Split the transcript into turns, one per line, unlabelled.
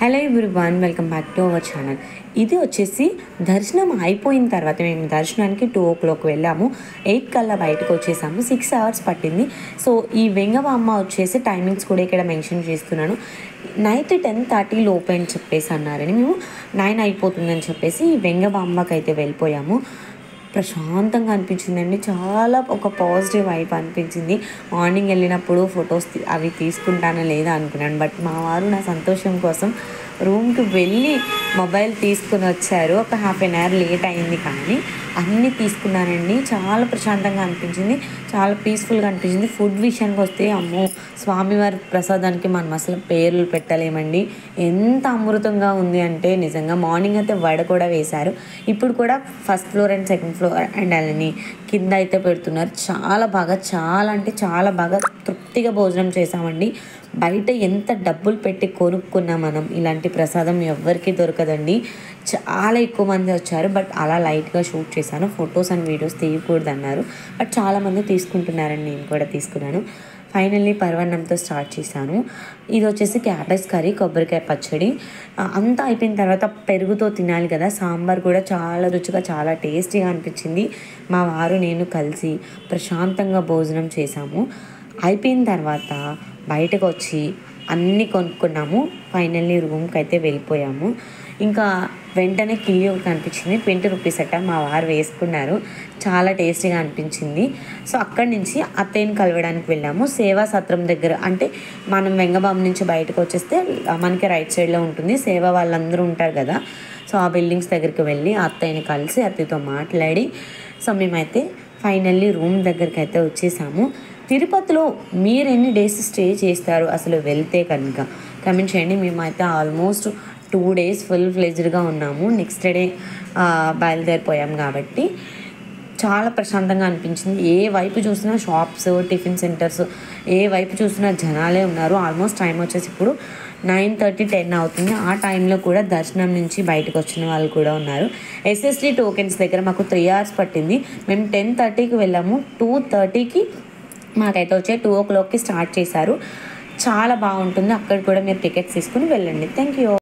Hello everyone, welcome back to our channel. ఇది వచ్చేసి దర్శనం అయిపోయిన తర్వాత మేము దర్శనానికి 2 o'clock వెళ్ళాము. 8 కల్లా బయటకు వచ్చేసాము. 6 hours పట్టింది. సో ఈ వెంగబామ్మ వచ్చేసి టైమింగ్స్ కూడా ఇక్కడ మెన్షన్ చేస్తున్నాను. నైట్ 10:30 లోపు అని చెప్పేసి అన్నారని మేము 9 అయిపోతుందని చెప్పేసి ఈ వెంగబామ్మకి అయితే వెళ్ళిపోయాము. ప్రశాంతంగా అనిపించిందండి. చాలా ఒక పాజిటివ్ వైబ్ అనిపించింది. మార్నింగ్ వెళ్ళినప్పుడు ఫొటోస్ అవి తీసుకుంటానా లేదా అనుకున్నాను. బట్ మా వారు నా సంతోషం కోసం రూమ్కి వెళ్ళి మొబైల్ తీసుకుని వచ్చారు. ఒక ½ an hour లేట్ అయింది, కానీ అన్నీ తీసుకున్నానండి. చాలా ప్రశాంతంగా అనిపించింది, చాలా పీస్ఫుల్గా అనిపించింది. ఫుడ్ విషయానికి వస్తే అమ్మో, స్వామివారి ప్రసాదానికి మనం అసలు పేర్లు పెట్టలేమండి. ఎంత అమృతంగా ఉంది అంటే నిజంగా. మార్నింగ్ అయితే వడ కూడా వేశారు. ఇప్పుడు కూడా first floor and second floor and అలాని కింద అయితే పెడుతున్నారు. చాలా బాగా, చాలా అంటే చాలా బాగా తృప్తిగా భోజనం చేసామండి. బయట ఎంత డబ్బులు పెట్టి కొనుక్కున్నా మనం ఇలాంటి ప్రసాదం ఎవ్వరికీ దొరకదండి. చాలా ఎక్కువ మంది వచ్చారు. బట్ అలా లైట్గా షూట్ చేశాను. ఫొటోస్ అండ్ వీడియోస్ తీయకూడదు అన్నారు, బట్ చాలామంది తీసుకుంటున్నారని నేను కూడా తీసుకున్నాను. ఫైనల్లీ పరవన్నంతో స్టార్ట్ చేశాను. ఇది వచ్చేసి క్యాబేజ్ కర్రీ, కొబ్బరికాయ పచ్చడి అంతా అయిపోయిన తర్వాత పెరుగుతో తినాలి కదా. సాంబార్ కూడా చాలా రుచిగా, చాలా టేస్టీగా అనిపించింది. మా వారు నేను కలిసి ప్రశాంతంగా భోజనం చేశాము. అయిపోయిన తర్వాత బయటకు వచ్చి అన్నీ కొనుక్కున్నాము. ఫైనల్లీ రూమ్కి అయితే వెళ్ళిపోయాము. ఇంకా వెంటనే కిల్లి ఒకటి కనిపించింది. 20 rupees అట్ట మా వారు వేసుకున్నారు. చాలా టేస్టీగా అనిపించింది. సో అక్కడి నుంచి అత్తయ్యని కలవడానికి వెళ్ళాము. సేవా సత్రం దగ్గర, అంటే మనం వెంగబామ్ నుంచి బయటకు వచ్చేస్తే మనకి రైట్ సైడ్లో ఉంటుంది. సేవా వాళ్ళందరూ ఉంటారు కదా. సో ఆ బిల్డింగ్స్ దగ్గరికి వెళ్ళి అత్తయ్యని కలిసి అత్తయ్యతో మాట్లాడి సో మేమైతే ఫైనల్లీ రూమ్ దగ్గరికి అయితే వచ్చేసాము. తిరుపతిలో మీరు ఎన్ని డేస్ స్టే చేస్తారు అసలు వెళ్తే కనుక కమెంట్ చేయండి. మేమైతే ఆల్మోస్ట్ 2 days ఫుల్ ఫ్లెజ్డ్గా ఉన్నాము. నెక్స్ట్ డే బయలుదేరిపోయాం కాబట్టి చాలా ప్రశాంతంగా అనిపించింది. ఏ వైపు చూసినా షాప్స్, టిఫిన్ సెంటర్స్, ఏ వైపు చూసినా జనాలే ఉన్నారు. ఆల్మోస్ట్ టైం వచ్చేసి ఇప్పుడు 9:30, 10 అవుతుంది. ఆ టైంలో కూడా దర్శనం నుంచి బయటకు వచ్చిన వాళ్ళు కూడా ఉన్నారు. SST టోకెన్స్ దగ్గర మాకు 3 hours పట్టింది. మేము 10:30కి వెళ్ళాము. 2:30కి మాకైతే వచ్చే 2 o'clockకి స్టార్ట్ చేశారు. చాలా బాగుంటుంది. అక్కడ కూడా మీరు టికెట్స్ తీసుకుని వెళ్ళండి. Thank you.